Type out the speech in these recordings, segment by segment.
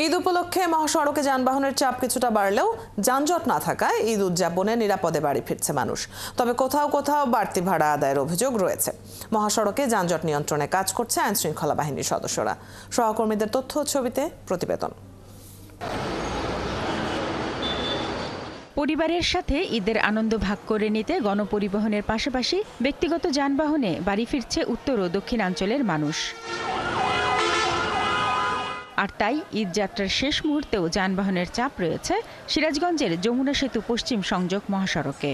ঈদ উপলক্ষে মহাসড়কে যানবাহনের চাপ কিছুটা বাড়লেও যানজট না থাকায় ঈদ উদযাপনে নিরাপদে বাড়ি ফিরছে মানুষ। তবে কোথাও কোথাও বাড়তি ভাড়া আদায়ের অভিযোগ রয়েছে। মহাসড়কে যানজট নিয়ন্ত্রণে কাজ করছে আইনশৃঙ্খলা বাহিনীর সদস্যরা। সহকর্মীদের তথ্য ছবিতে প্রতিবেদন। পরিবারের সাথে ঈদের আনন্দ ভাগ করে নিতে গণপরিবহনের পাশাপাশি ব্যক্তিগত যানবাহনে বাড়ি ফিরছে উত্তর ও দক্ষিণাঞ্চলের মানুষ। আর তাই ঈদ যাত্রার শেষ মুহূর্তেও যানবাহনের চাপ রয়েছে সিরাজগঞ্জের যমুনা সেতু পশ্চিম সংযোগ মহাসড়কে।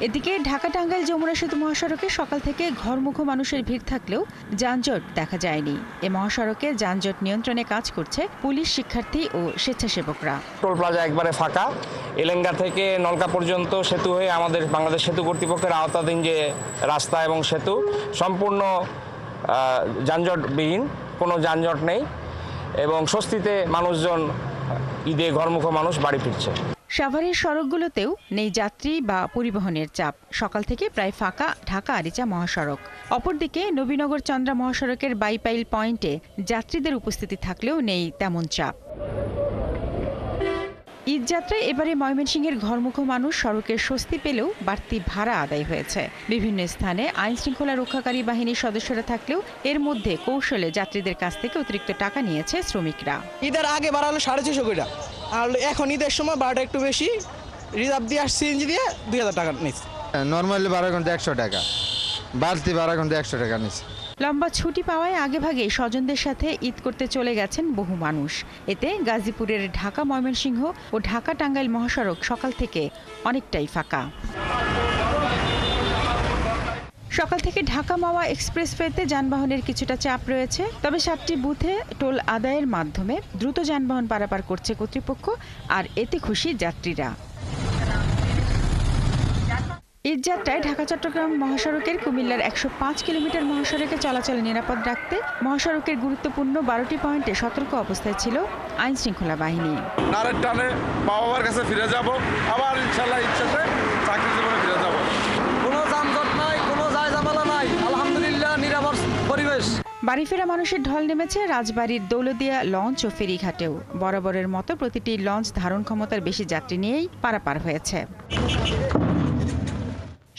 এদিকে ঢাকা টাঙ্গাইল যমুনা সেতু মহাসড়কে সকাল থেকে ঘরমুখো মানুষের ভিড় থাকলেও যানজট দেখা যায়নি। এ মহাসড়কে যানজট নিয়ন্ত্রণে কাজ করছে পুলিশ, শিক্ষার্থী ও স্বেচ্ছাসেবকরা। টোল প্লাজা একবারে ফাঁকা। এলেঙ্গা থেকে নলকা পর্যন্ত সেতু হয়ে আমাদের বাংলাদেশ সেতু কর্তৃপক্ষের আওতাধীন যে রাস্তা এবং সেতু সম্পূর্ণ যানজটবিহীন, কোনো যানজট নেই এবং স্বস্তিতে মানুষজন ঈদে ঘরমুখো মানুষ বাড়ি ফিরছে। সাভারের সড়কগুলোতেও নেই যাত্রী বা পরিবহনের চাপ। সকাল থেকে প্রায় ফাঁকা ঢাকা আরিচা মহাসড়ক। অপরদিকে নবীনগর চন্দ্রা মহাসড়কের বাইপাইল পয়েন্টে যাত্রীদের উপস্থিতি থাকলেও নেই তেমন চাপ। ঈদ যাত্রায় এবারে ময়মনসিংহের ঘরমুখো মানুষ সড়কের স্বস্তি পেলেও বাড়তি ভাড়া আদায় হয়েছে। বিভিন্ন স্থানে আইন শৃঙ্খলা রক্ষাকারী বাহিনীর সদস্যরা থাকলেও এর মধ্যে কৌশলে যাত্রীদের কাছ থেকে অতিরিক্ত টাকা নিয়েছে শ্রমিকরা। ঈদের আগে ভাড়া হলো 650 করে, আর এখন ঈদের সময় ভাড়াটা একটু বেশি। রিজার্ভ দিয়ে আর সিএনজি দিয়ে 2000 টাকা নিচ্ছে। নর্মালি ভাড়া কিন্তু 100 টাকা, বাড়তি ভাড়া কিন্তু 100 টাকা নিচ্ছে। লম্বা ছুটি পাওয়ায় আগেভাগে স্বজনদের সাথে ঈদ করতে চলে গেছেন বহু মানুষ। এতে গাজীপুরের ঢাকা ময়মনসিংহ ও ঢাকা টাঙ্গাইল মহাসড়ক সকাল থেকে অনেকটাই ফাঁকা। সকাল থেকে ঢাকা মাওয়া এক্সপ্রেসওয়েতে যানবাহনের কিছুটা চাপ রয়েছে। তবে 7টি বুথে টোল আদায়ের মাধ্যমে দ্রুত যানবাহন পারাপার করছে কর্তৃপক্ষ, আর এতে খুশি যাত্রীরা। ঈদ যাত্রায় ঢাকা চট্টগ্রাম মহাসড়কের কুমিল্লার 105 কিলোমিটার মহাসড়কে চলাচল নিরাপদ রাখতে মহাসড়কের গুরুত্বপূর্ণ 12টি পয়েন্টে সতর্ক অবস্থায় ছিল আইন শৃঙ্খলা বাহিনী। নারের টানে বাবার কাছে ফিরে যাব, আবার ইনশাআল্লাহ ইচ্ছাতে চাকরি জীবনে ফিরে যাব। কোনো যানজট নাই, কোনো জায়জামালা নাই, আলহামদুলিল্লাহ নিরাপদ পরিবেশ। বাড়ি ফেরা মানুষের ঢল নেমেছে রাজবাড়ীর দৌলতদিয়া লঞ্চ ও ফেরিঘাটেও। বরাবরের মতো প্রতিটি লঞ্চ ধারণ ক্ষমতার বেশি যাত্রী নিয়েই পারাপার হয়েছে।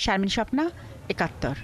শারমিন স্বপ্না, ৭১।